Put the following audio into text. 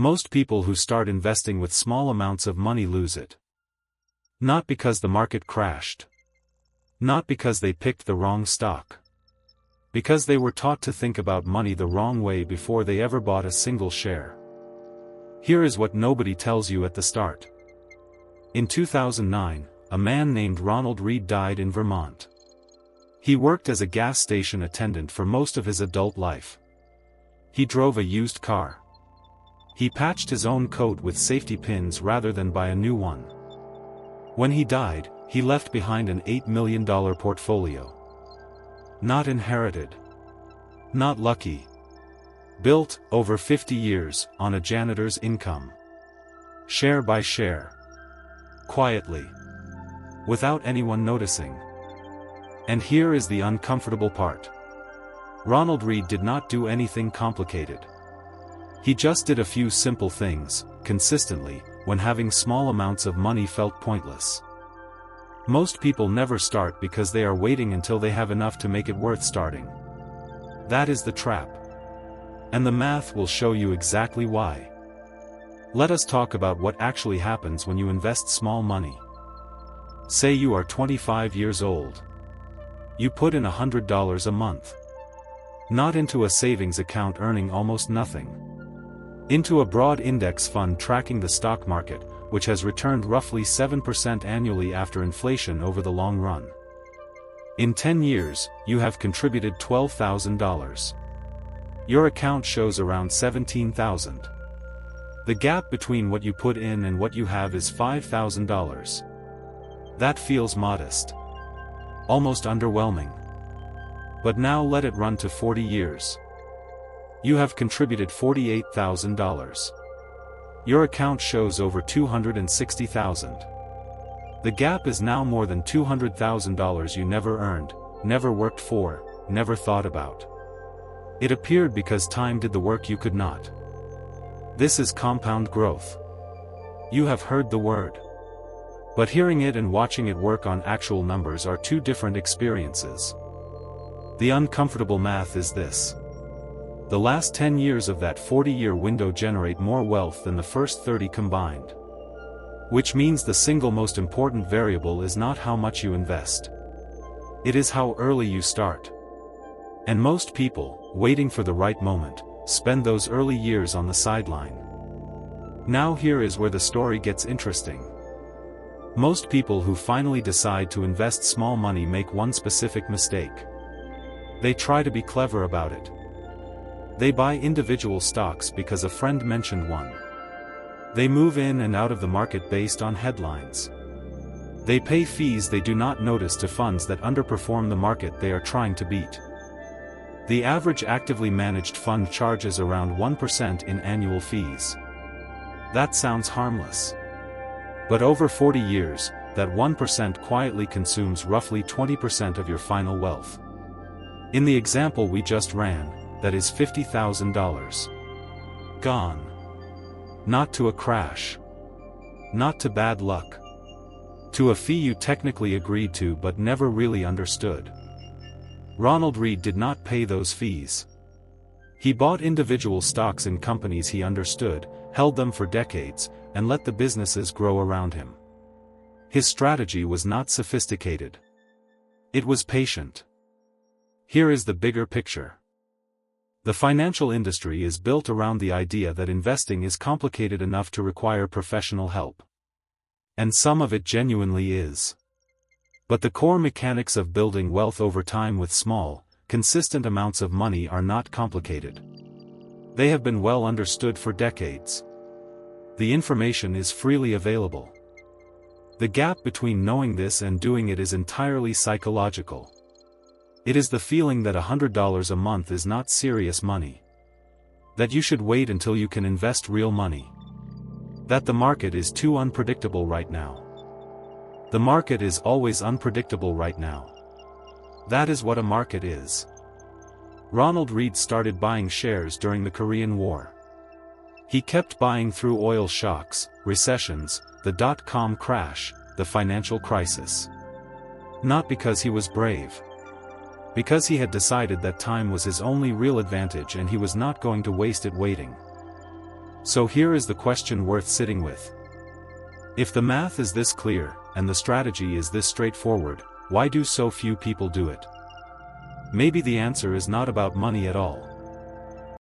Most people who start investing with small amounts of money lose it. Not because the market crashed. Not because they picked the wrong stock. Because they were taught to think about money the wrong way before they ever bought a single share. Here is what nobody tells you at the start. In 2009, a man named Ronald Reed died in Vermont. He worked as a gas station attendant for most of his adult life. He drove a used car. He patched his own coat with safety pins rather than buy a new one. When he died, he left behind an $8 million portfolio. Not inherited. Not lucky. Built, over 50 years, on a janitor's income. Share by share. Quietly. Without anyone noticing. And here is the uncomfortable part. Ronald Reed did not do anything complicated. He just did a few simple things, consistently, when having small amounts of money felt pointless. Most people never start because they are waiting until they have enough to make it worth starting. That is the trap. And the math will show you exactly why. Let us talk about what actually happens when you invest small money. Say you are 25 years old. You put in $100 a month. Not into a savings account earning almost nothing. Into a broad index fund tracking the stock market, which has returned roughly 7% annually after inflation over the long run. In 10 years, you have contributed $12,000. Your account shows around $17,000. The gap between what you put in and what you have is $5,000. That feels modest. Almost underwhelming. But now let it run to 40 years. You have contributed $48,000. Your account shows over $260,000. The gap is now more than $200,000 you never earned, never worked for, never thought about. It appeared because time did the work you could not. This is compound growth. You have heard the word. But hearing it and watching it work on actual numbers are two different experiences. The uncomfortable math is this. The last 10 years of that 40-year window generate more wealth than the first 30 combined. Which means the single most important variable is not how much you invest. It is how early you start. And most people, waiting for the right moment, spend those early years on the sideline. Now here is where the story gets interesting. Most people who finally decide to invest small money make one specific mistake. They try to be clever about it. They buy individual stocks because a friend mentioned one. They move in and out of the market based on headlines. They pay fees they do not notice to funds that underperform the market they are trying to beat. The average actively managed fund charges around 1% in annual fees. That sounds harmless. But over 40 years, that 1% quietly consumes roughly 20% of your final wealth. In the example we just ran, that is $50,000. Gone. Not to a crash. Not to bad luck. To a fee you technically agreed to but never really understood. Ronald Reed did not pay those fees. He bought individual stocks in companies he understood, held them for decades, and let the businesses grow around him. His strategy was not sophisticated. It was patient. Here is the bigger picture. The financial industry is built around the idea that investing is complicated enough to require professional help. And some of it genuinely is. But the core mechanics of building wealth over time with small, consistent amounts of money are not complicated. They have been well understood for decades. The information is freely available. The gap between knowing this and doing it is entirely psychological. It is the feeling that $100 a month is not serious money. That you should wait until you can invest real money. That the market is too unpredictable right now. The market is always unpredictable right now. That is what a market is. Ronald Reed started buying shares during the Korean War. He kept buying through oil shocks, recessions, the dot-com crash, the financial crisis. Not because he was brave. Because he had decided that time was his only real advantage and he was not going to waste it waiting. So here is the question worth sitting with. If the math is this clear, and the strategy is this straightforward, why do so few people do it? Maybe the answer is not about money at all.